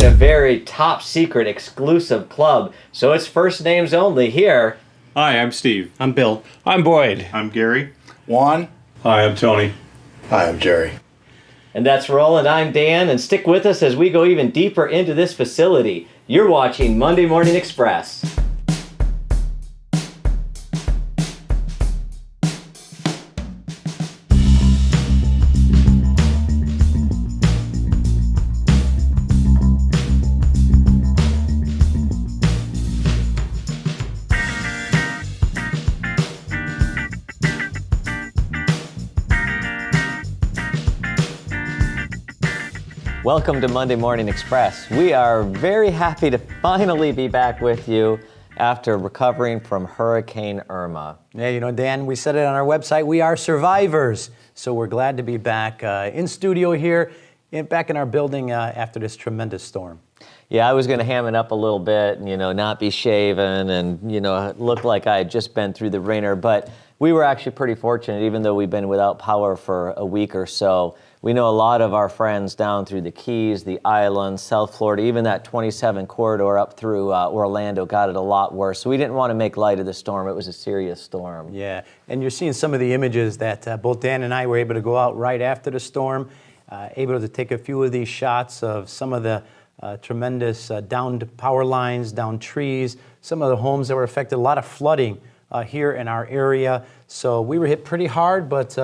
a very top secret exclusive club, so it's first names only here. Hi, I'm Steve. I'm Bill. I'm Boyd. I'm Gary. Juan. Hi, I'm Tony. Hi, I'm Jerry. And that's Roland. I'm Dan, and stick with us as we go even deeper into this facility. You're watching Monday Morning Express. Welcome to Monday Morning Express. We are very happy to finally be back with you after recovering from Hurricane Irma. Yeah, you know, Dan, we said it on our website, we are survivors. So we're glad to be back in studio here, back in our building after this tremendous storm. Yeah, I was going to ham it up a little bit and, not be shaven and, look like I had just been through the ringer. But we were actually pretty fortunate, even though we've been without power for a week or so. We know a lot of our friends down through the Keys, the islands, South Florida, even that 27 corridor up through Orlando got it a lot worse. So we didn't want to make light of the storm. It was a serious storm. Yeah, and you're seeing some of the images that both Dan and I were able to go out right after the storm, able to take a few of these shots of some of the tremendous downed power lines, downed trees, some of the homes that were affected, a lot of flooding here in our area. So we were hit pretty hard, but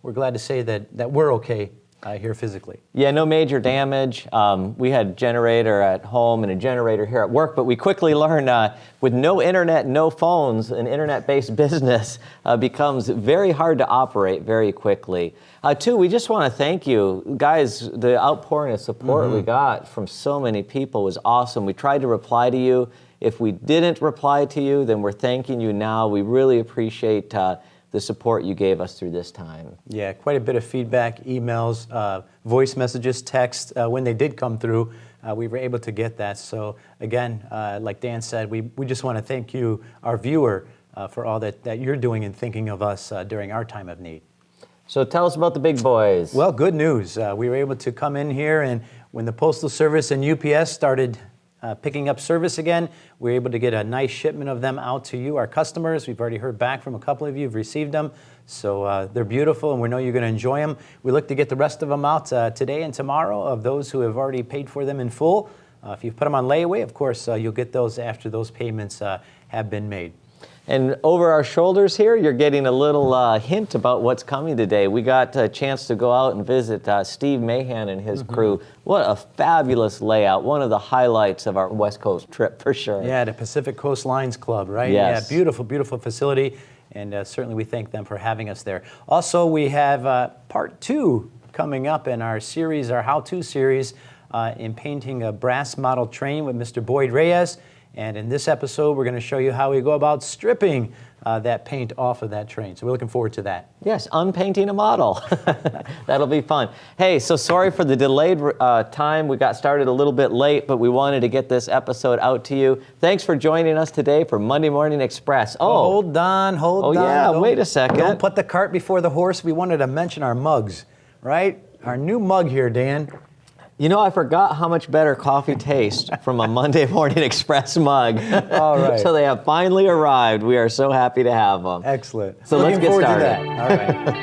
we're glad to say that we're okay here physically. Yeah, no major damage. We had a generator at home and a generator here at work, but we quickly learned with no internet, no phones, an internet-based business becomes very hard to operate very quickly. Two, we just want to thank you. Guys, the outpouring of support we got from so many people was awesome. We tried to reply to you. If we didn't reply to you, then we're thanking you now. We really appreciate the support you gave us through this time. Yeah, quite a bit of feedback, emails, voice messages, text. When they did come through, we were able to get that. So again, like Dan said, we just want to thank you, our viewer, for all that you're doing and thinking of us during our time of need. So tell us about the big boys. Well, good news. We were able to come in here, and when the Postal Service and UPS started picking up service again, we were able to get a nice shipment of them out to you, our customers. We've already heard back from a couple of you who've received them. So they're beautiful, and we know you're going to enjoy them. We look to get the rest of them out today and tomorrow of those who have already paid for them in full. If you've put them on layaway, of course, you'll get those after those payments have been made. And over our shoulders here, you're getting a little hint about what's coming today. We got a chance to go out and visit Steve Mahan and his crew. What a fabulous layout. One of the highlights of our West Coast trip, for sure. Yeah, the Pacific Coast Lines Club, right? Yes. Yeah, beautiful, beautiful facility. And certainly we thank them for having us there. Also, we have part 2 coming up in our series, our how-to series, in painting a brass model train with Mr. Boyd Reyes. And in this episode, we're going to show you how we go about stripping that paint off of that train. So we're looking forward to that. Yes, unpainting a model. That'll be fun. Hey, so sorry for the delayed time. We got started a little bit late, but we wanted to get this episode out to you. Thanks for joining us today for Monday Morning Express. Hold on. Oh, yeah, wait a second. Don't put the cart before the horse. We wanted to mention our mugs, right? Our new mug here, Dan. You know, I forgot how much better coffee tastes from a Monday Morning Express mug. All right. So they have finally arrived. We are so happy to have them. Excellent. So let's get started. Looking forward to that. All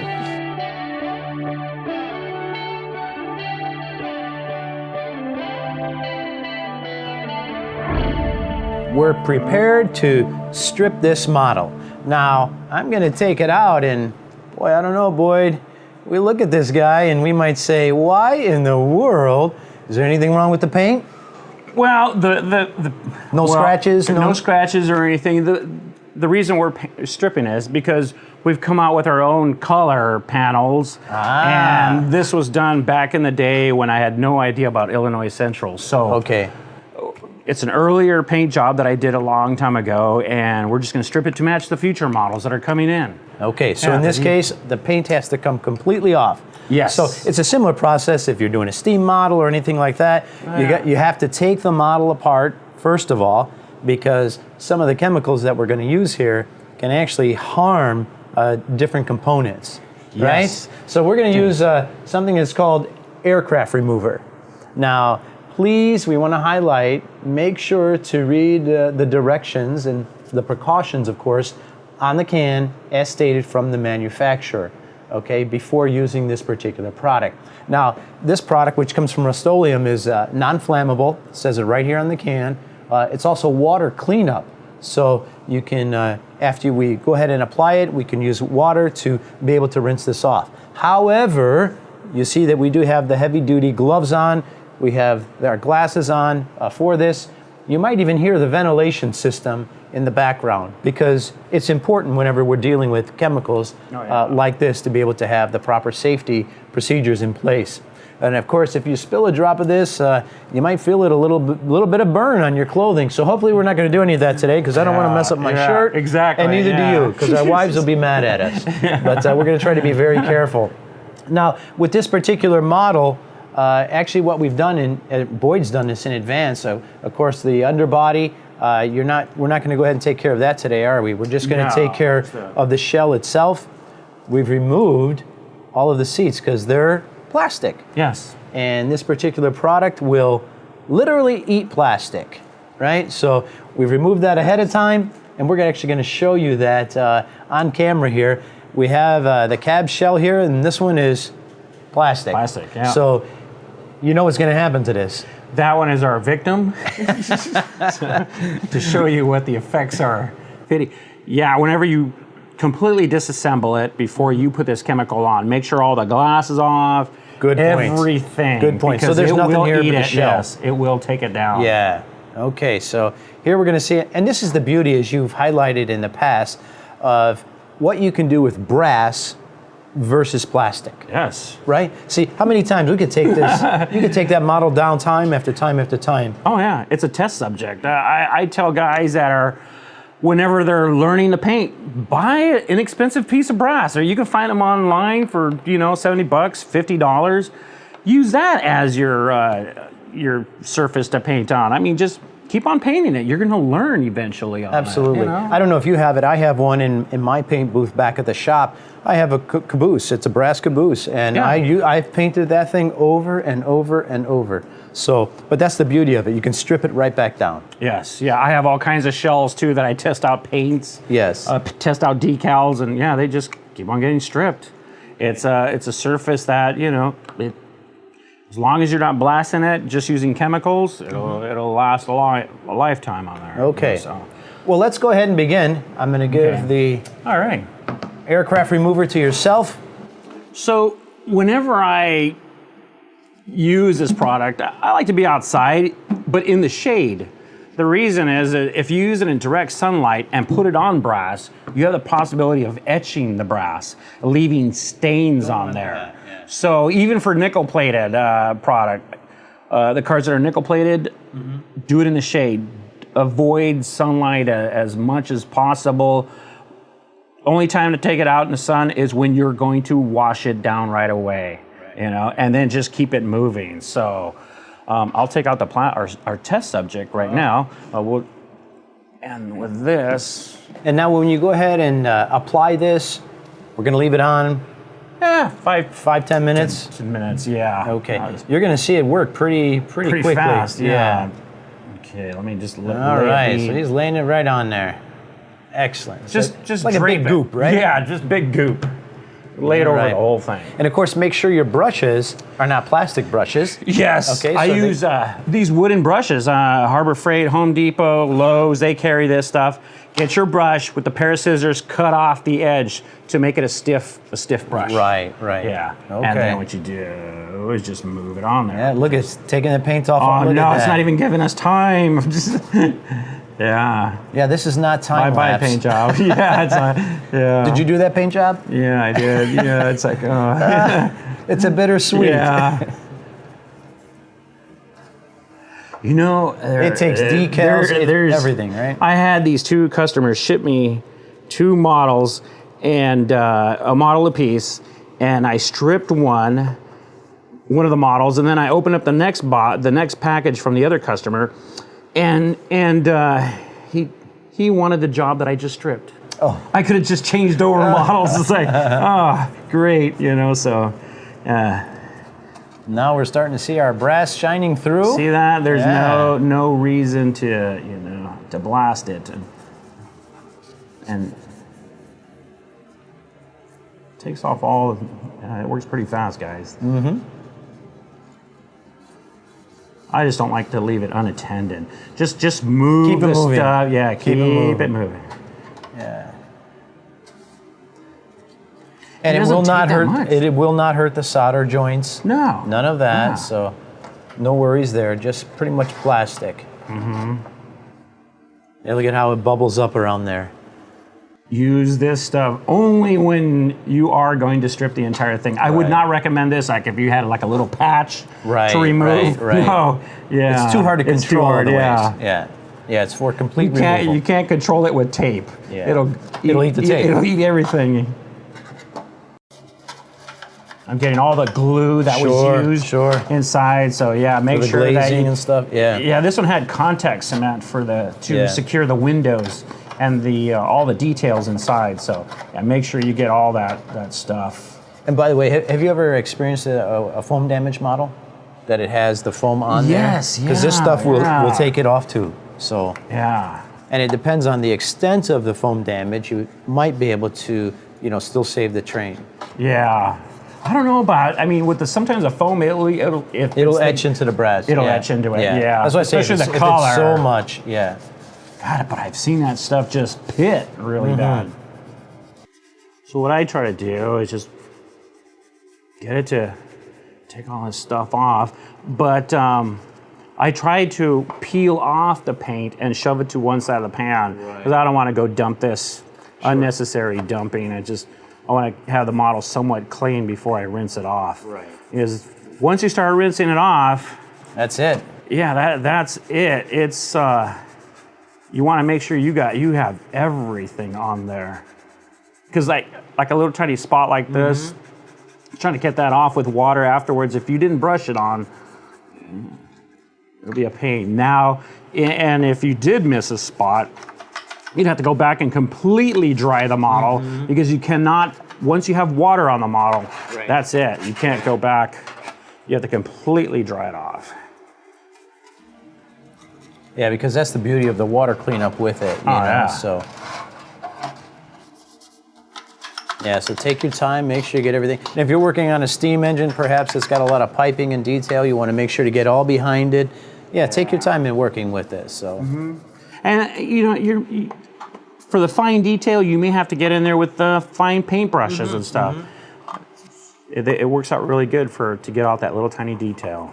right. We're prepared to strip this model. Now, I'm going to take it out, and boy, I don't know, Boyd. We look at this guy and we might say, why in the world? Is there anything wrong with the paint? Well, No scratches? No scratches or anything. The reason we're stripping is because we've come out with our own color panels, and this was done back in the day when I had no idea about Illinois Central. So okay. It's an earlier paint job that I did a long time ago, and we're just going to strip it to match the future models that are coming in. Okay, so in this case, the paint has to come completely off. Yes. So it's a similar process if you're doing a steam model or anything like that. You have to take the model apart, first of all, because some of the chemicals that we're going to use here can actually harm different components, right? So we're going to use something that's called aircraft remover. Now, please, we want to highlight, make sure to read the directions and the precautions, of course, on the can as stated from the manufacturer, okay, before using this particular product. Now, this product, which comes from Rust-Oleum, is non-flammable. It says it right here on the can. It's also water cleanup. So you can, after we go ahead and apply it, we can use water to be able to rinse this off. However, you see that we do have the heavy-duty gloves on. We have our glasses on for this. You might even hear the ventilation system in the background because it's important whenever we're dealing with chemicals like this to be able to have the proper safety procedures in place. And of course, if you spill a drop of this, you might feel it a little bit of burn on your clothing. So hopefully we're not going to do any of that today because I don't want to mess up my shirt. Exactly. And neither do you, because our wives will be mad at us. But we're going to try to be very careful. Now, with this particular model, actually what we've done, Boyd's done this in advance. So, of course, the underbody, we're not going to go ahead and take care of that today, are we? We're just going to take care of the shell itself. We've removed all of the seats because they're plastic. Yes. And this particular product will literally eat plastic, right? So we've removed that ahead of time, and we're actually going to show you that on camera here. We have the cab shell here, and this one is plastic. Plastic, yeah. So you know what's going to happen to this. That one is our victim. To show you what the effects are. Yeah, whenever you completely disassemble it before you put this chemical on, make sure all the glass is off. Good point. Everything. Good point. So Because there's it nothing will here eat but the it. shell. Yes, it will take it down. Yeah. Okay, so here we're going to see it. And this is the beauty, as you've highlighted in the past, of what you can do with brass versus plastic. Yes. Right? See, how many times we could take this, you could take that model down time after time after time. Oh yeah, it's a test subject. I tell guys that are, whenever they're learning to paint, buy an inexpensive piece of brass, or you can find them online for $70, $50. Use that as your surface to paint on. I mean, just keep on painting it. You're going to learn eventually on Absolutely. that, I don't know if you have it. I have one in my paint booth back at the shop. I have a caboose. It's a brass caboose, and Yeah. I've painted that thing over and over and over. So, but that's the beauty of it. You can strip it right back down. Yes, yeah. I have all kinds of shells too that I test out paints. Yes. Test out decals, and yeah, they just keep on getting stripped. It's a surface that as long as you're not blasting it, just using chemicals, it'll last a lifetime on there. Okay. So. Well, let's go ahead and begin. I'm going to give the All right. aircraft remover to yourself. So whenever I use this product, I like to be outside, but in the shade. The reason is that if you use it in direct sunlight and put it on brass, you have the possibility of etching the brass, leaving stains on there. So even for nickel-plated product, the cards that are nickel-plated, do it in the shade. Avoid sunlight as much as possible. Only time to take it out in the sun is when you're going to wash it down right away, and then just keep it moving. So I'll take out our test subject right now. And with this. And now when you go ahead and apply this, we're going to leave it on. Yeah, 5-10 minutes. 10 minutes, yeah. Okay. You're going to see it work pretty quickly. Fast, yeah. Okay, let me just let All right, so he's laying it right on there. Excellent. Just like a big drape it. goop, right? Yeah, just big goop. Lay it over Right. the whole thing. And of course, make sure your brushes are not plastic brushes. Yes, Okay, I so use these wooden brushes. Harbor Freight, Home Depot, Lowe's, they carry this stuff. Get your brush with a pair of scissors, cut off the edge to make it a stiff brush. Right. Yeah. Okay. And then what you do is just move it on there. Yeah, look, it's taking the paint off. Oh Look no, at it's that. not even giving us time. Just yeah. Yeah, this is not time Bye lapse. paint job. Yeah, it's yeah. Did you do that paint job? Yeah, I did. Yeah, it's like oh. It's a bittersweet. Yeah. It takes decals, everything, right? I had these two customers ship me two models and a model apiece, and I stripped one of the models, and then I opened up the next package from the other customer, and he wanted the job that I just stripped. Oh. I could have just changed over models. It's like, oh, great, so. Now we're starting to see our brass shining through. See that? There's Yeah. no reason to to blast it, and takes off all. It works pretty fast, guys. Mm-hmm. I just don't like to leave it unattended. Just move Keep it the moving. stuff. Yeah, keep it moving. Yeah. And it doesn't will not take that hurt. much. It will not hurt the solder joints. No. None of that. Yeah. So, no worries there. Just pretty much plastic. Mm-hmm. Yeah, look at how it bubbles up around there. Use this stuff only when you are going to strip the entire thing. I would Right. not recommend this, like if you had like a little patch Right, to remove. right. No, yeah, It's too hard to It's too control. hard, otherwise. yeah. Yeah. It's for complete You can't, removal. you can't control it with tape. Yeah. It'll It'll eat the tape. It'll eat everything. I'm getting all the glue that was used inside. So yeah, make For the sure that glazing you, and stuff. Yeah. yeah, this one had contact cement for to Yeah. secure the windows and the all the details inside. So yeah, make sure you get all that stuff. And by the way, have you ever experienced a foam damage model that it has the foam on there? Yes, Because this yeah, stuff will yeah. take it off too. So, Yeah. and it depends on the extent of the foam damage. You might be able to, still save the train. Yeah. I don't know about. I mean, with sometimes the foam, it'll Etch into the brass. It'll yeah. etch into it, yeah. That's why I say Especially if the it's color. so much. Yeah. God, but I've seen that stuff just pit really bad. So what I try to do is just get it to take all this stuff off, but I try to peel off the paint and shove it to one side of the pan because I don't want to go dump this unnecessary dumping. I want to have the model somewhat clean before I rinse it off. Right. Because once you start rinsing it off, That's it. yeah, that's it. It's you want to make sure you have everything on there. Because like a little tiny spot like this, trying to get that off with water afterwards. If you didn't brush it on, it'll be a pain. Now, and if you did miss a spot, you'd have to go back and completely dry the model because you cannot. Once you have water on the model, that's it. You can't go back. You have to completely dry it off. Yeah, because that's the beauty of the water cleanup with it. You know? yeah. So. Yeah, so take your time, make sure you get everything. And if you're working on a steam engine, perhaps it's got a lot of piping and detail, you want to make sure to get all behind it. Yeah, take your time in working with this. So. And for the fine detail, you may have to get in there with the fine paintbrushes and stuff. It works out really good to get out that little tiny detail.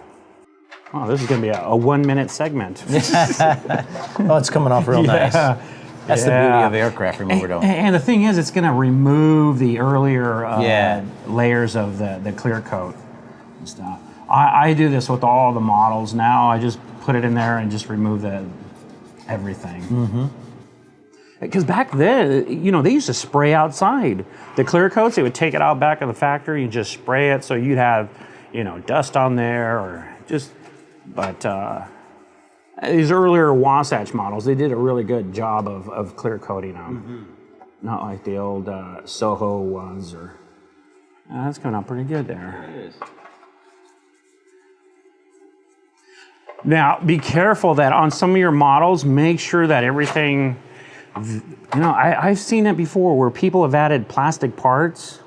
Oh, this is going to be a 1 minute segment. Oh, it's coming off real nice. That's the beauty of aircraft remover, though. And the thing is, it's going to remove the earlier layers of the clear coat and stuff. I do this with all the models now. I just put it in there and just remove everything. Because back then, they used to spray outside. The clear coats, they would take it out back of the factory and just spray it, so you'd have, dust on there or just. But these earlier Wasatch models, they did a really good job of clear coating them. Not like the old Soho ones. That's coming out pretty good there. It is. Now, be careful that on some of your models, make sure that everything. I've seen it before where people have added plastic parts.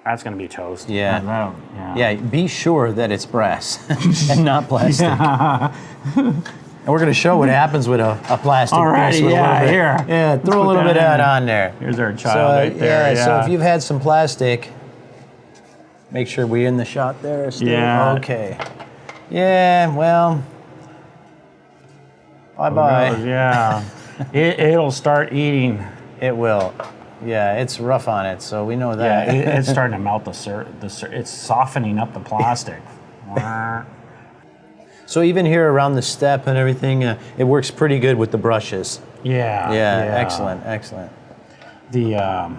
That's going to be toast. Yeah. Yeah, be sure that it's brass and not plastic. And we're going to show what happens with a plastic Alrighty, piece. With here. Yeah, throw a little bit of that on there. Here's our child right there. So if you've had some plastic, make sure we're in the shot there still. Yeah. Okay. Yeah, well, bye-bye. Yeah. It'll start eating. It will. Yeah, it's rough on it, so we know that. Yeah, it's starting to melt it's softening up the plastic. So even here around the step and everything, it works pretty good with the brushes. Yeah. Excellent. The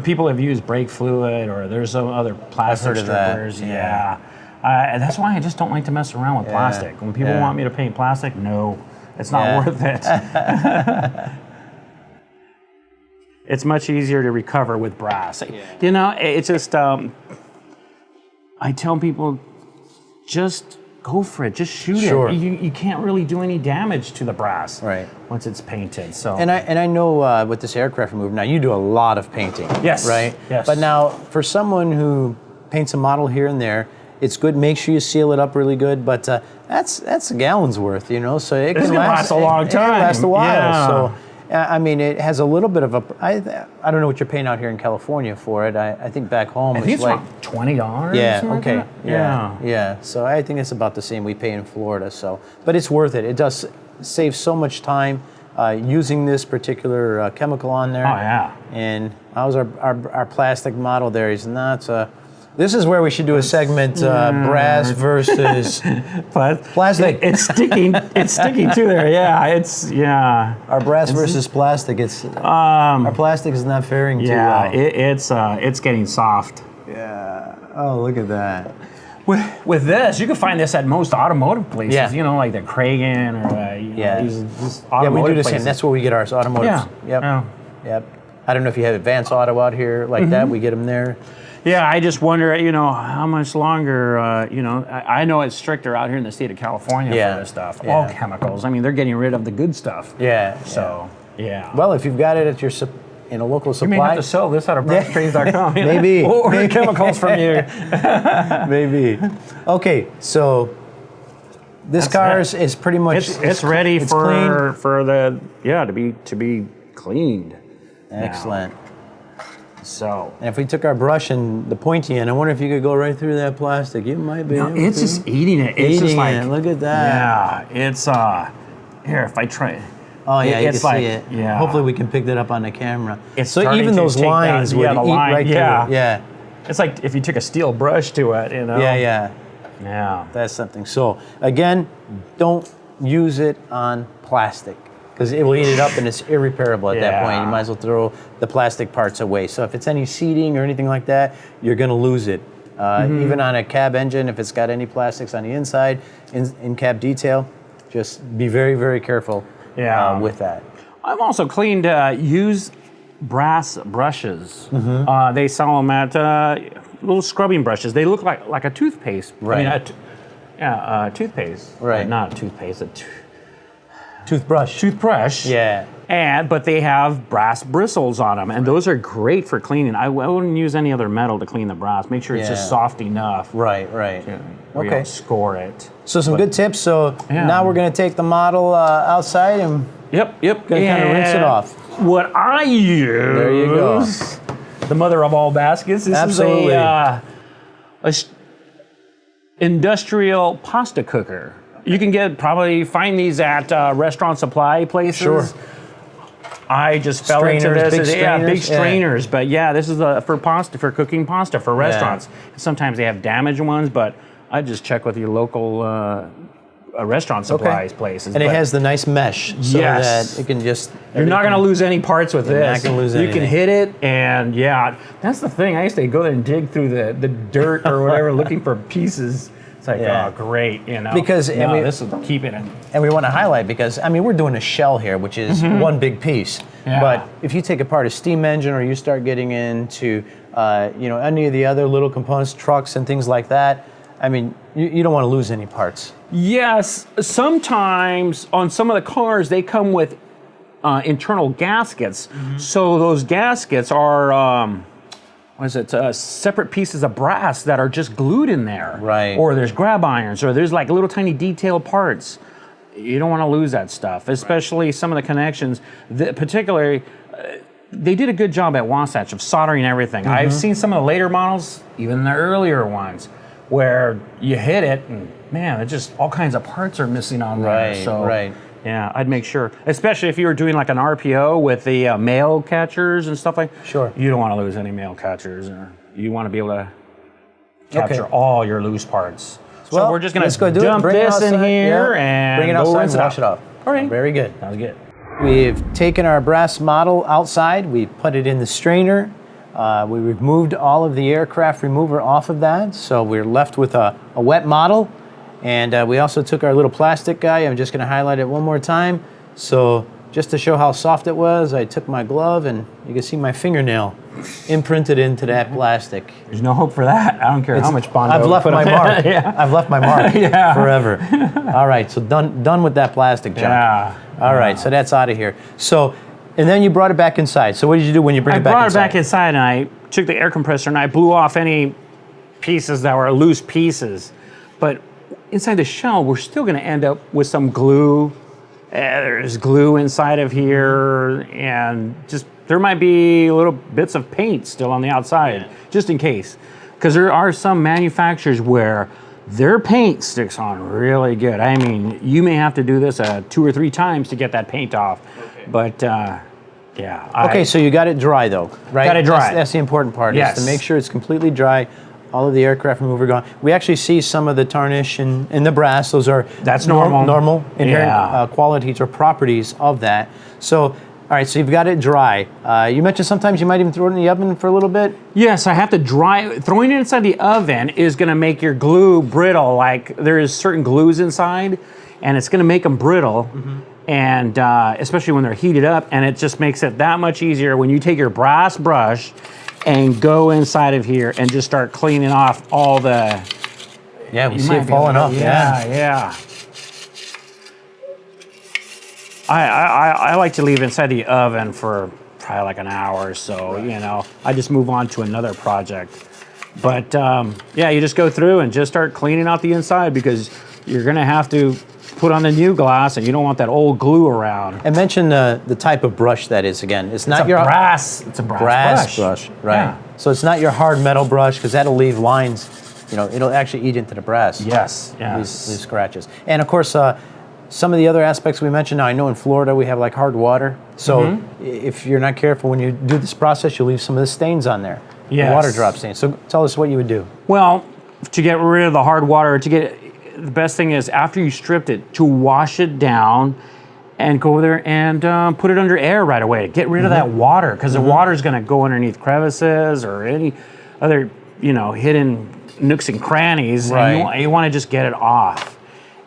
people have used brake fluid or there's some other plastic heard of that, strippers. yeah. And that's why I just don't like to mess around with plastic. When people want me to paint plastic, no, it's not worth it. It's much easier to recover with brass. It's just I tell people, just go for it. Just shoot Sure. it. You can't really do any damage to the brass Right. once it's painted. So And I know with this aircraft remover, now you do a lot of painting. Yes, Right? yes. But now, for someone who paints a model here and there, it's good. Make sure you seal it up really good. But that's a gallon's worth, you know. So it This can can last a long It can last a time. while. Yeah. So I mean, it has a little bit of a. I don't know what you're paying out here in California for it. I think back home I think it's it's like. about $20. Yeah. something like Okay. that. Yeah. So I think it's about the same we pay in Florida. So, but it's worth it. It does save so much time using this particular chemical on there. Oh, yeah. And how's our plastic model there? He's not. This is where we should do a segment: brass versus plastic. It's sticking. It's sticking to there. Yeah. Our brass versus plastic. It's our plastic is not faring too Yeah. well. It's getting soft. Yeah. Oh, look at that. With this, you can find this at most automotive places. Yeah. You know, like the Kragen or Yeah. these Yeah, automotive we do the places. same. That's where we get ours. Automotive. Yeah. Yep. Yeah. Yep. I don't know if you have Advanced Auto out here like that. We get them there. Yeah, I just wonder, how much longer, I know it's stricter out here in the state of California Yeah, for this stuff. yeah. All chemicals. I mean, they're getting rid of the good stuff. Yeah. So, yeah. Well, if you've got it at your in a local You may supply, have to sell this out of brashtrains.com. Maybe. We'll order chemicals from you. maybe. Okay, so this car it. is pretty much It's ready it's for to be cleaned. clean. Excellent. So And if we took our brush and the pointy end, I wonder if you could go right through that plastic. You might be. able it's to. just eating it. It's Eating just like it. Look at that. yeah. It's here if I try. Oh yeah, you it's can like, see it. yeah. Hopefully we can pick that up on the camera. It's so starting even to those take that- lines would yeah, the eat line, right yeah. through it. Yeah. It's like if you took a steel brush to it, Yeah. Yeah. That's something. So again, don't use it on plastic because it will eat it up and it's irreparable at that point. You might as well throw the plastic parts away. So if it's any seating or anything like that, you're going to lose it. Even on a cab engine, if it's got any plastics on the inside, in cab detail, just be very, very careful with that. I've also cleaned used brass brushes. They sell them at little scrubbing brushes. They look like a toothpaste. Right. I mean, toothpaste. Right. Not a toothpaste. Toothbrush. Toothbrush. Yeah. But they have brass bristles on them, and those are great for cleaning. I wouldn't use any other metal to clean the brass. Make sure it's just soft enough. Right. Where you Okay. don't score it. So some good tips. So now we're going to take the model outside and Yep. gonna kind of rinse it off. What I use. There you go. The mother of all baskets. This Absolutely. is a industrial pasta cooker. You can probably find these at restaurant supply places. Sure. I just fell into Strainers, this. big Yeah, big strainers, yeah. strainers. But yeah, this is for pasta, for cooking pasta for restaurants. Sometimes they have damaged ones, but I just check with your local restaurant supplies places. And it But has the nice mesh so Yes. that it can just. you're not going to lose any parts with You're this. not gonna lose You anything. can hit it, and that's the thing. I used to go there and dig through the dirt or whatever, looking for pieces. It's like, Yeah. oh, great, Because, I mean- this will keep it in. And we want to highlight because, I mean, we're doing a shell here, which is one big piece. Yeah. But if you take apart a steam engine or you start getting into, any of the other little components, trucks and things like that, I mean, you don't want to lose any parts. Yes, sometimes on some of the cars they come with internal gaskets. So those gaskets are separate pieces of brass that are just glued in there. Right. Or there's grab irons, or there's like little tiny detailed parts. You don't want to lose that stuff, especially some of the connections. Particularly, they did a good job at Wasatch of soldering everything. I've seen some of the later models, even the earlier ones, where you hit it and man, it just all kinds of parts are missing on there. So yeah, I'd make sure, especially if you were doing like an RPO with the mail catchers and stuff like. Sure. You don't want to lose any mail catchers, or you want to be able to capture all your loose parts. So Well, we're just gonna let's go do it. dump Bring it this in outside. here Yeah. and bring it go outside rinse and it wash it off. All right. Very good. Sounds good. We've taken our brass model outside. We put it in the strainer. We removed all of the aircraft remover off of that, so we're left with a wet model. And we also took our little plastic guy. I'm just going to highlight it one more time. So just to show how soft it was, I took my glove and you can see my fingernail imprinted into that plastic. There's no hope for that. I don't care how much Bondo. I've left put my on mark. Yeah. I've left my mark Yeah. forever. All right, so done with that plastic junk. Yeah. All right, so that's out of here. So, and then you brought it back inside. So what did you do when you bring I it back brought inside? it back inside and I took the air compressor and I blew off any pieces that were loose pieces. But inside the shell, we're still going to end up with some glue. There's glue inside of here, and just there might be little bits of paint still on the outside, just in case. Because there are some manufacturers where their paint sticks on really good. I mean, you may have to do this 2 or 3 times to get that paint off. Okay. But yeah. Okay, so you got it dry though, right? Got it dry. That's the important part, Yes. is to make sure it's completely dry. All of the aircraft remover gone. We actually see some of the tarnish in the brass. Those are That's normal. Normal inherent Yeah. qualities or properties of that. So, all right, so you've got it dry. You mentioned sometimes you might even throw it in the oven for a little bit. Yes, I have to dry. Throwing it inside the oven is going to make your glue brittle. Like there is certain glues inside, and it's going to make them brittle. And especially when they're heated up, and it just makes it that much easier when you take your brass brush and go inside of here and just start cleaning off all the. Yeah, we You see might it be falling able off. to- Yeah. yeah. I like to leave it inside the oven for probably like an hour or so. You know, I just move on to another project. But yeah, you just go through and just start cleaning out the inside because you're gonna have to put on the new glass, and you don't want that old glue around. And mention the type of brush that is again. It's not your brass. It's a brass brush, right? Yeah. So it's not your hard metal brush because that'll leave lines. You know, it'll actually eat into the brass. Yes. Leave Yes. scratches. And of course, some of the other aspects we mentioned. Now I know in Florida we have like hard water. So if you're not careful when you do this process, you'll leave some of the stains on there. Yes. The water drop stains. So tell us what you would do. Well, to get rid of the hard water, the best thing is after you stripped it, to wash it down and go there and put it under air right away. Get rid of that water, because the water is going to go underneath crevices or any other, hidden nooks and crannies. Right. And you want to just get it off.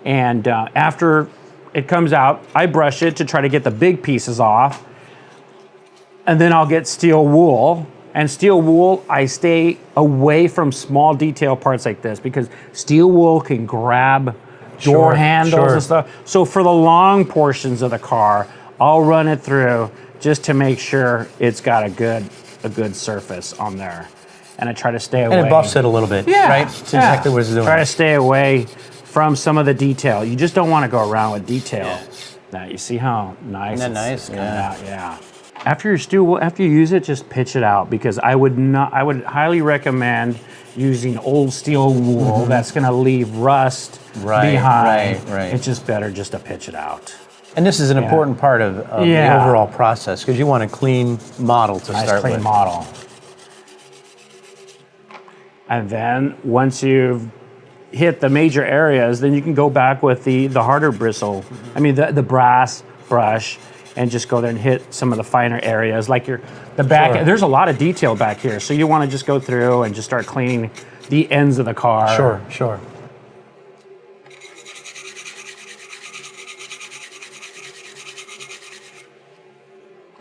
And after it comes out, I brush it to try to get the big pieces off. And then I'll get steel wool. And steel wool, I stay away from small detail parts like this because steel wool can grab door handles and stuff. So for the long portions of the car, I'll run it through just to make sure it's got a good surface on there. And I try to stay away. And it buffs it a little bit, right? That's exactly what it's doing. Try to stay away from some of the detail. You just don't want to go around with detail. Yeah. Now you see how nice Isn't that nice? it's coming out? Yeah. After you use it, just pitch it out because I would highly recommend using old steel wool that's going to leave rust behind. Right. It's just better just to pitch it out. And this is an important part of the overall process because you want a clean model to start Clean with. model. And then once you've hit the major areas, then you can go back with the harder bristle. I mean the brass brush. And just go there and hit some of the finer areas, like the back. Sure. There's a lot of detail back here, so you want to just go through and just start cleaning the ends of the car. Sure.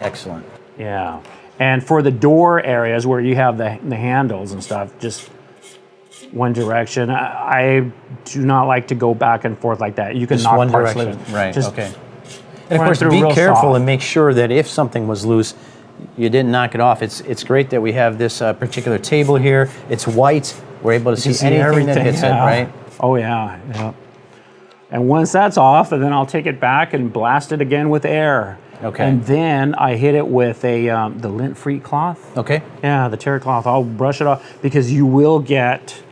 Excellent. Yeah. And for the door areas where you have the handles and stuff, just one direction. I do not like to go back and forth like that. You can Just knock one parts direction. loose. Right. Just Okay. And of run course, through be real careful soft. and make sure that if something was loose, you didn't knock it off. It's great that we have this particular table here. It's white. We're able to see anything that hits it, right? Oh yeah. And once that's off, and then I'll take it back and blast it again with air. Okay. And then I hit it with the lint-free cloth. Okay. Yeah, the terry cloth. I'll brush it off because you will get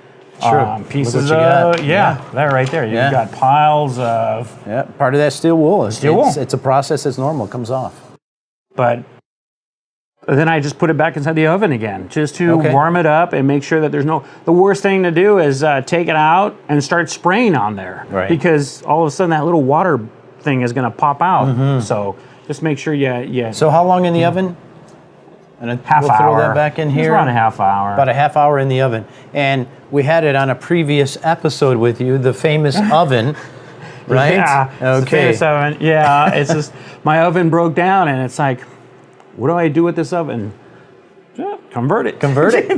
pieces Look of what you got. that right there. You've Yeah. got piles of. Yeah, part of that steel wool. Steel wool. It's a process that's normal. It comes off. But then I just put it back inside the oven again, just to Okay. warm it up and make sure that there's no. The worst thing to do is take it out and start spraying on there, Right. because all of a sudden that little water thing is going to pop out. So just make sure you. So how long in the oven? And then half we'll hour. throw that back in Just here. around a half hour. About a half hour in the oven. And we had it on a previous episode with you, the famous oven. right? Yeah. It's a famous oven. Yeah. It's just my oven broke down, and it's like, what do I do with this oven? Yeah, convert it. Convert it.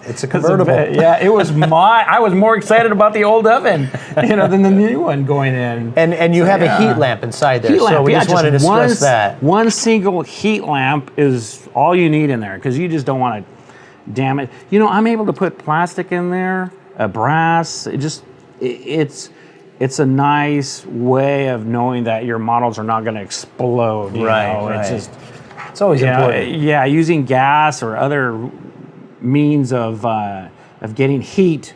It's a convertible. Yeah, it was I was more excited about the old oven, than the new one going in. And you have a heat lamp inside there, Heat lamp, so we just wanted to stress that. One single heat lamp is all you need in there because you just don't want to damage. I'm able to put plastic in there, brass. It's a nice way of knowing that your models are not going to explode. Right. It's always important. Yeah, using gas or other means of getting heat,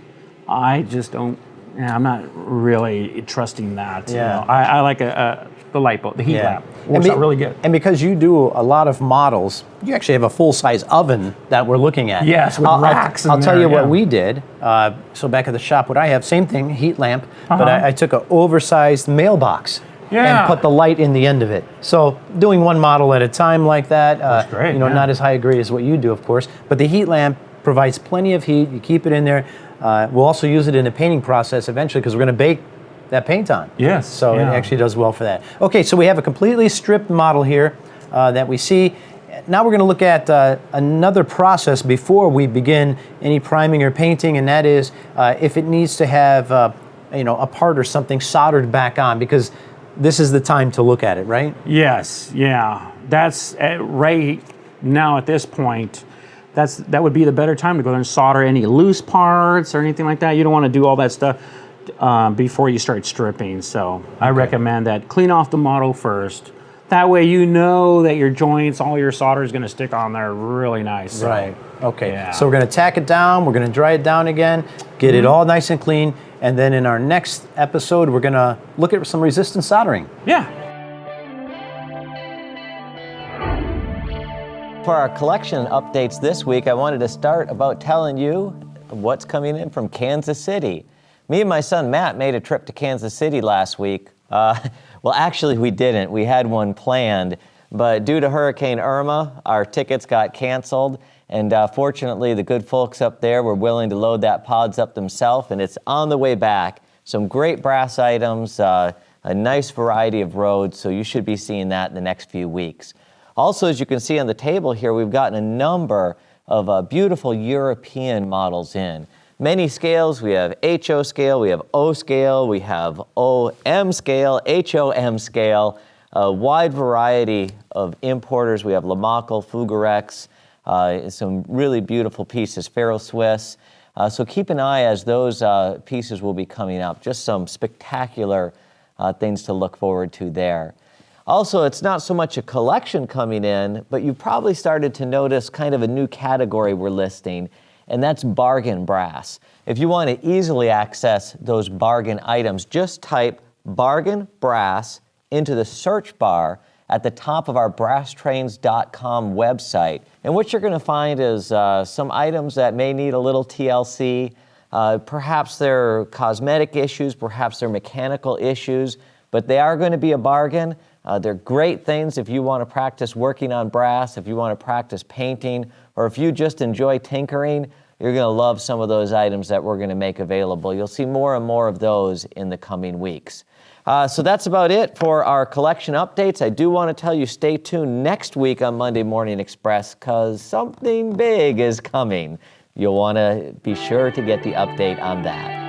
I just don't. I'm not really trusting that. Yeah. I like the light bulb, the heat lamp. Works out really good. And because you do a lot of models, you actually have a full-size oven that we're looking at. Yes, with racks in I'll tell there, you what yeah. we did. So back at the shop, what I have, same thing, heat lamp, but I took an oversized mailbox. Yeah. And put the light in the end of it. So doing one model at a time like that, That's great, yeah. not as high a grade as what you do, of course, but the heat lamp provides plenty of heat. You keep it in there. We'll also use it in the painting process eventually because we're going to bake that paint on. Yes, So yeah. it actually does well for that. Okay, so we have a completely stripped model here that we see. Now we're going to look at another process before we begin any priming or painting, and that is if it needs to have a part or something soldered back on, because this is the time to look at it, right? Yes, yeah. That's right now at this point. That would be the better time to go there and solder any loose parts or anything like that. You don't want to do all that stuff before you start stripping. So I recommend that clean off the model first. That way you know that your joints, all your solder is going to stick on there really nice. So, Right. Okay. yeah. So we're going to tack it down. We're going to dry it down again, get it all nice and clean, and then in our next episode, we're going to look at some resistance soldering. Yeah. For our collection updates this week, I wanted to start about telling you what's coming in from Kansas City. Me and my son Matt made a trip to Kansas City last week. Well, actually, we didn't. We had one planned, but due to Hurricane Irma, our tickets got canceled, and fortunately, the good folks up there were willing to load that pods up themselves, and it's on the way back. Some great brass items, a nice variety of roads, so you should be seeing that in the next few weeks. Also, as you can see on the table here, we've gotten a number of beautiful European models in. Many scales. We have HO scale, we have O scale, we have OM scale, HOM scale, a wide variety of importers. We have Lamakel, Fugarex, some really beautiful pieces, Ferro Swiss. So keep an eye as those pieces will be coming up. Just some spectacular things to look forward to there. Also, it's not so much a collection coming in, but you've probably started to notice kind of a new category we're listing, and that's bargain brass. If you want to easily access those bargain items, just type bargain brass into the search bar at the top of our brasstrains.com website. And what you're going to find is some items that may need a little TLC. Perhaps they're cosmetic issues, perhaps they're mechanical issues, but they are going to be a bargain. They're great things if you want to practice working on brass, if you want to practice painting, or if you just enjoy tinkering. You're going to love some of those items that we're going to make available. You'll see more and more of those in the coming weeks. So that's about it for our collection updates. I do want to tell you, stay tuned next week on Monday Morning Express, because something big is coming. You'll want to be sure to get the update on that.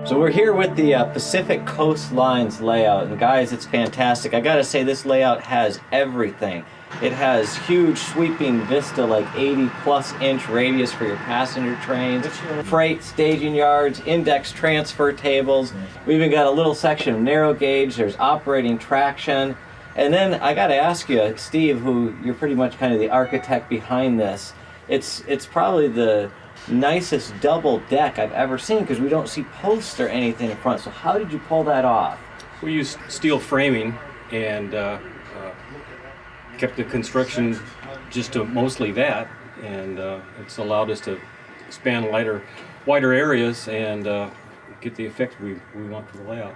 So we're here with the Pacific Coast Lines layout, and guys, it's fantastic. I gotta say, this layout has everything. It has huge sweeping vista, like 80+ inch radius for your passenger trains, freight staging yards, index transfer tables. We even got a little section of narrow gauge. There's operating traction. And then I gotta ask you, Steve, who you're pretty much kind of the architect behind this, it's probably the nicest double deck I've ever seen, because we don't see posts or anything in front. So how did you pull that off? We used steel framing and kept the construction just to mostly that, and it's allowed us to span wider areas and get the effect we want for the layout.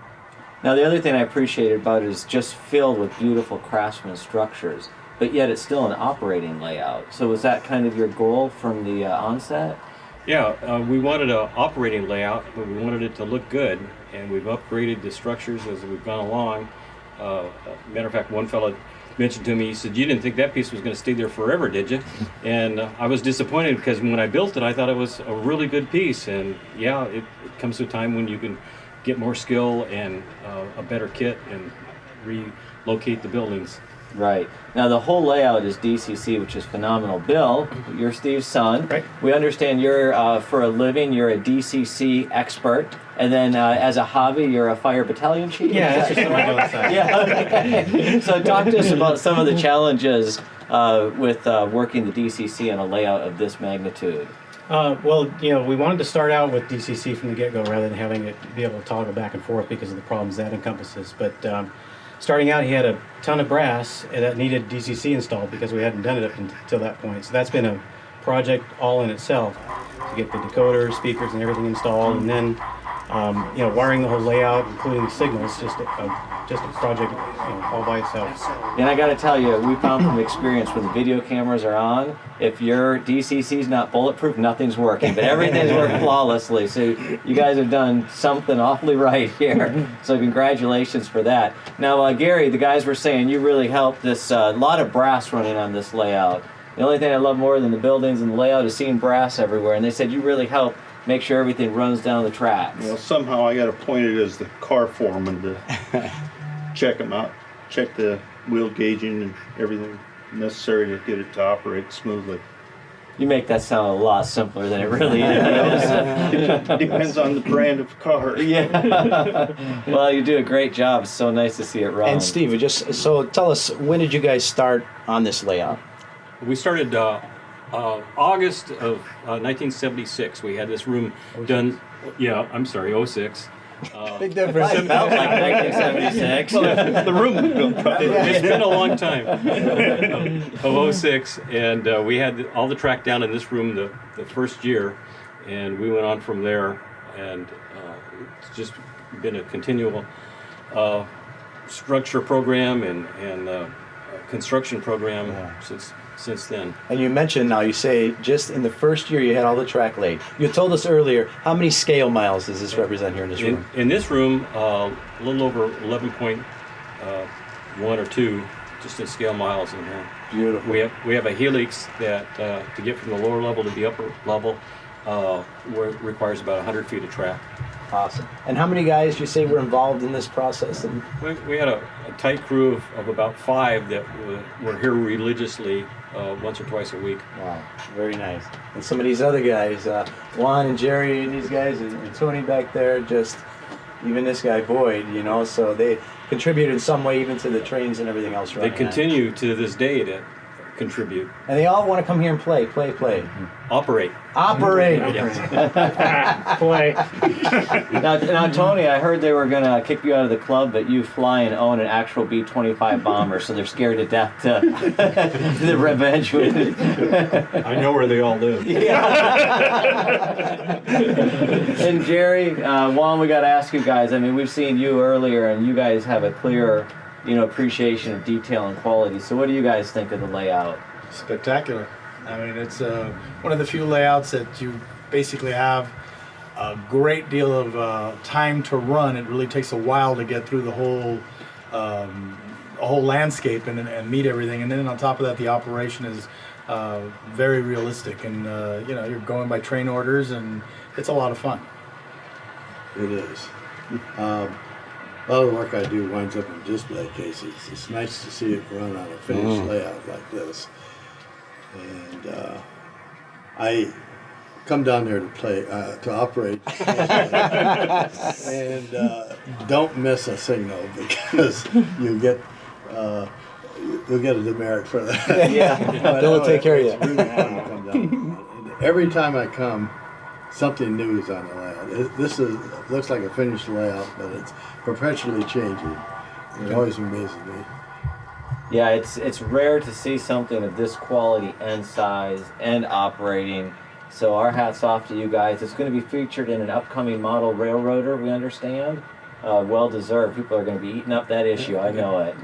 Now, the other thing I appreciated about it is just filled with beautiful craftsman structures. but yet it's still an operating layout. So was that kind of your goal from the onset? Yeah, we wanted an operating layout, but we wanted it to look good, and we've upgraded the structures as we've gone along. Matter of fact, one fellow mentioned to me, he said, "You didn't think that piece was going to stay there forever, did you?" And I was disappointed because when I built it, I thought it was a really good piece. And yeah, it comes to a time when you can get more skill and a better kit and relocate the buildings. Right. Now the whole layout is DCC, which is phenomenal. Bill, you're Steve's son. Right. We understand you're, for a living, you're a DCC expert. And then as a hobby, you're a fire battalion chief? Yeah, that's just what I do on the side. Yeah, okay. So talk to us about some of the challenges with working the DCC on a layout of this magnitude. Well, we wanted to start out with DCC from the get-go rather than having it be able to toggle back and forth because of the problems that encompasses. But starting out, he had a ton of brass that needed DCC installed because we hadn't done it up until that point. So that's been a project all in itself to get the decoders, speakers, and everything installed, and then wiring the whole layout, including the signals, just a project all by itself. And I got to tell you, we found from experience when the video cameras are on, if your DCC's not bulletproof, nothing's working. But everything's worked flawlessly. So you guys have done something awfully right here. So congratulations for that. Now, Gary, the guys were saying you really helped this. A lot of brass running on this layout. The only thing I love more than the buildings and the layout is seeing brass everywhere. And they said you really helped make sure everything runs down the tracks. Well, somehow I got appointed as the car foreman to check them out, check the wheel gauging and everything necessary to get it to operate smoothly. You make that sound a lot simpler than it really is. Depends on the brand of car. Yeah. Well, you do a great job. It's so nice to see it run. And Steve, so tell us, when did you guys start on this layout? We started August of 1976. We had this room done. Yeah, I'm sorry, 06. Big difference. It felt like 1976. The room it's been a long time. Of 06, and we had all the track down in this room the first year, and we went on from there, and it's just been a continual structure program and construction program since then. And you mentioned now, you say just in the first year you had all the track laid. You told us earlier, how many scale miles does this represent here in this room? In this room, a little over 11.1 or 2, just in scale miles in here. Beautiful. We have a helix that to get from the lower level to the upper level requires about 100 feet of track. Awesome. And how many guys do you say were involved in this process? And We had a tight crew of about 5 that were here religiously once or twice a week. wow, very nice. And some of these other guys, Juan and Jerry and these guys, and Tony back there, just even this guy Boyd, so they contribute in some way even to the trains and everything else They running. continue to this day to contribute. And they all want to come here and play. Operate. Operate. Play. Now, Tony, I heard they were going to kick you out of the club, but you fly and own an actual B-25 bomber, so they're scared to death to the revenge with it. I know where they all live. And Jerry, Juan, we got to ask you guys, I mean, we've seen you earlier, and you guys have a clear, appreciation of detail and quality. So what do you guys think of the layout? Spectacular. I mean, it's one of the few layouts that you basically have a great deal of time to run. It really takes a while to get through the whole landscape and meet everything. And then on top of that, the operation is very realistic. And you're going by train orders, and it's a lot of fun. It is. A lot of the work I do winds up in display cases. It's nice to see it run on a finished layout like this. And I come down there to play, to operate, and don't miss a signal because you'll get a demerit for that. Yeah, they'll take care of you. It's really fun to come down. And every time I come, something new is on the layout. This looks like a finished layout, but it's perpetually changing. It always amazes me. Yeah, it's rare to see something of this quality and size and operating. So our hats off to you guys. It's going to be featured in an upcoming model railroader, we understand. Well deserved. People are going to be eating up that issue, I know it.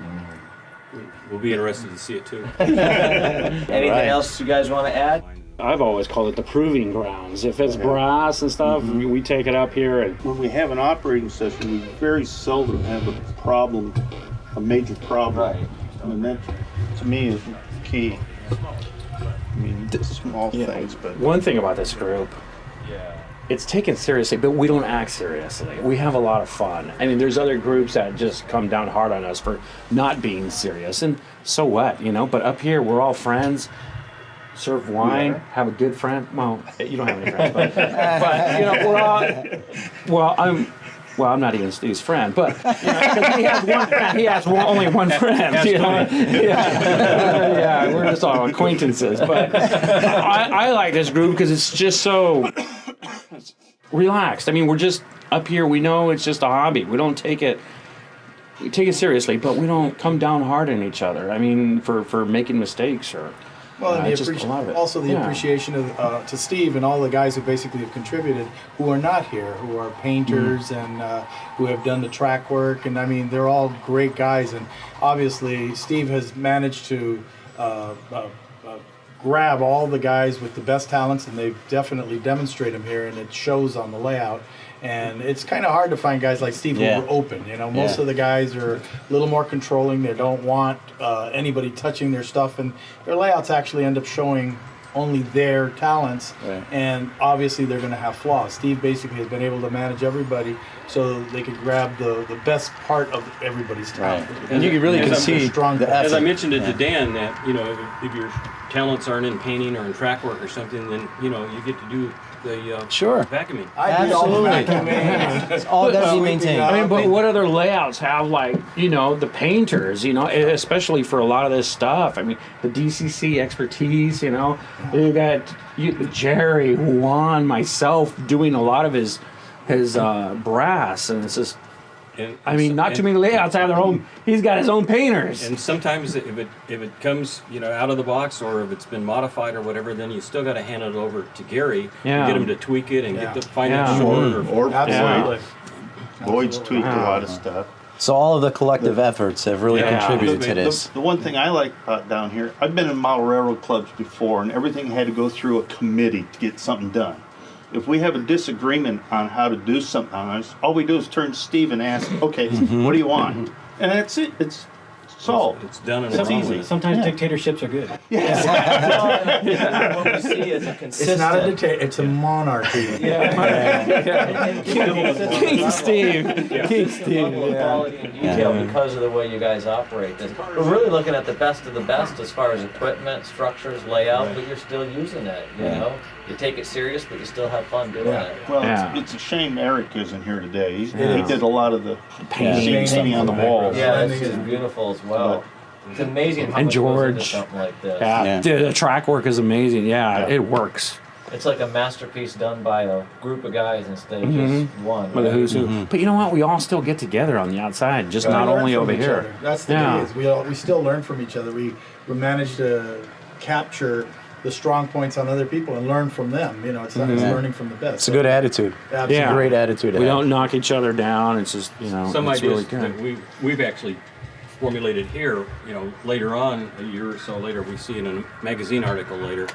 we'll be interested to see it too. Anything else you guys want to add? I've always called it the proving grounds. If it's brass and stuff, we take it up here and When we have an operating session, we very seldom have a major problem. Right. I mean, that, to me, is key. I mean, small things, but one thing about this group, it's taken seriously, but we don't act seriously. We have a lot of fun. I mean, there's other groups that just come down hard on us for not being serious, and so what, you know? But up here, we're all friends. Serve wine, have a good friend. Well, you don't have any friends, but you know, we're all. I'm not even Steve's friend, but you know, 'cause he has one friend. He has only one friend. You know? Yeah, we're just all acquaintances. But I like this group because it's just so relaxed. I mean, we're just up here. We know it's just a hobby. We don't take it. We take it seriously, but we don't come down hard on each other. I mean, for making mistakes or. Well, and just a lot of it. also the Yeah. appreciation of to Steve and all the guys who basically have contributed, who are not here, who are painters and who have done the track work, and I mean they're all great guys. And obviously, Steve has managed to grab all the guys with the best talents, and they definitely demonstrate them here, and it shows on the layout. And it's kind of hard to find guys like Steve who are open. You know, most of the guys are a little more controlling. They don't want anybody touching their stuff, and their layouts actually end up showing only their talents. Right. And obviously, they're going to have flaws. Steve basically has been able to manage everybody so they could grab the best part of everybody's talent. And you really can see strong the As I effort. mentioned it to Dan, that if your talents aren't in painting or in track work or something, then you get to do the Sure. vacuuming. I do all the Absolutely. vacuuming. It's all got to be maintained. I mean, but what other layouts have the painters, especially for a lot of this stuff? I mean, the DCC expertise, you got Jerry, Juan, myself doing a lot of his brass, and it's just, I mean, not too many layouts have their own. He's got his own painters. And sometimes if it comes out of the box, or if it's been modified or whatever, then you still got to hand it over to Gary and get him to tweak it and find it short. or Absolutely. Boyd's tweaked a lot of stuff. So all of the collective efforts have really contributed to this. The one thing I like down here, I've been in model railroad clubs before, and everything had to go through a committee to get something done. If we have a disagreement on how to do something on us, all we do is turn to Steve and ask, okay, what do you want? And that's it. It's solved. It's done and It's over easy. with. Sometimes dictatorships are good. What we see is a consistent. It's not a dictator, it's a monarchy. King Steve. King Steve. level of quality and detail because of the way you guys operate this. We're really looking at the best of the best as far as equipment, structures, layout, but you're still using it, you know? You take it serious, but you still have fun doing it. Well, Yeah. it's a shame Eric isn't here today. He did a lot of the painting on the walls. Yeah, this is beautiful as well. It's amazing how And much goes into George. something like this. Yeah, the track work is amazing. Yeah, it works. It's like a masterpiece done by a group of guys instead of just one. With a right? who's who. But you know what? We all still get together on the outside, just We not learn only from over each here. other. That's the Yeah. key. Is we still learn from each other. We manage to capture the strong points on other people and learn from them. It's not it's learning from the best. It's a good attitude. Absolutely. It's a great attitude to We have. don't knock each other down. It's just, Some it's ideas really good. that we've actually formulated here, later on, a year or so later, we see in a magazine article later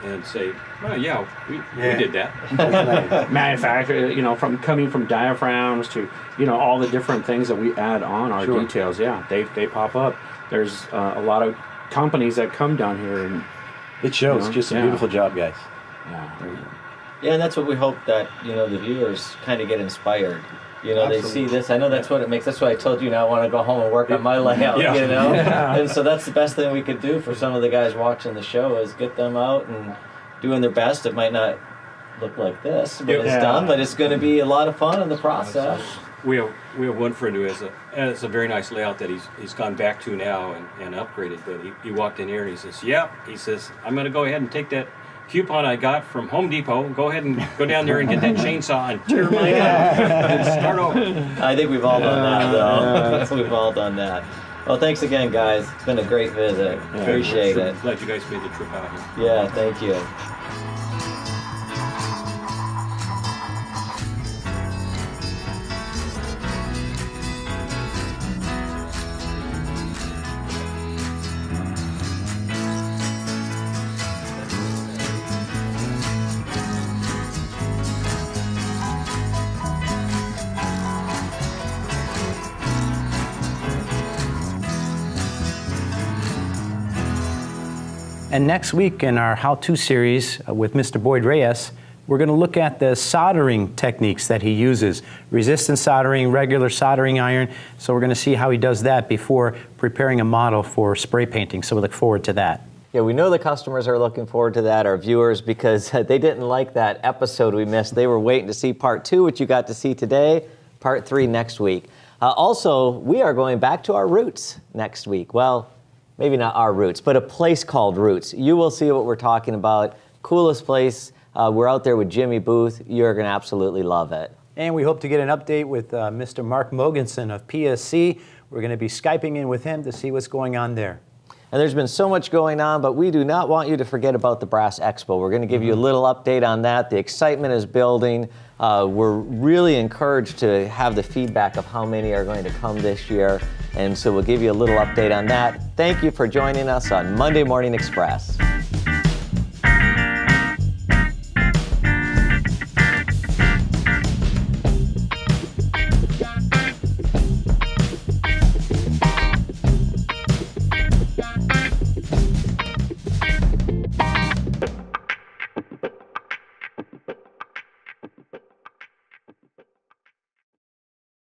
and say, oh yeah, we did that. Manufacture, from coming from diaphragms to, all the different things that we add on our details. Yeah, they pop up. There's a lot of companies that come down here and It shows. Just a beautiful job, guys. Yeah, and that's what we hope that, the viewers kind of get inspired. They see this. I know that's what it makes. That's why I told you now I want to go home and work on my layout, And so that's the best thing we could do for some of the guys watching the show is get them out and doing their best. It might not look like this, but it's done. But it's going to be a lot of fun in the process. We have one friend who has a very nice layout that he's gone back to now and upgraded. But he walked in here and he says, he says, I'm going to go ahead and take that coupon I got from Home Depot, go ahead and go down there and get that chainsaw and tear mine out and start over. I think we've all done that, though. We've all done that. Well, thanks again, guys. It's been a great visit. Appreciate it. Glad you guys made the trip out here. Yeah, thank you. And next week in our how-to series with Mr. Boyd Reyes, we're going to look at the soldering techniques that he uses. Resistance soldering, regular soldering iron. So we're going to see how he does that before preparing a model for spray painting. So we look forward to that. Yeah, we know the customers are looking forward to that, our viewers, because they didn't like that episode we missed. They were waiting to see part 2, which you got to see today, part 3 next week. Also, we are going back to our roots next week. Well, maybe not our roots, but a place called Roots. You will see what we're talking about. Coolest place. We're out there with Jimmy Booth. You're going to absolutely love it. And we hope to get an update with Mr. Mark Mogensen of PSC. We're going to be Skyping in with him to see what's going on there. And there's been so much going on, but we do not want you to forget about the Brass Expo. We're going to give you a little update on that. The excitement is building. We're really encouraged to have the feedback of how many are going to come this year. And so we'll give you a little update on that. Thank you for joining us on Monday Morning Express.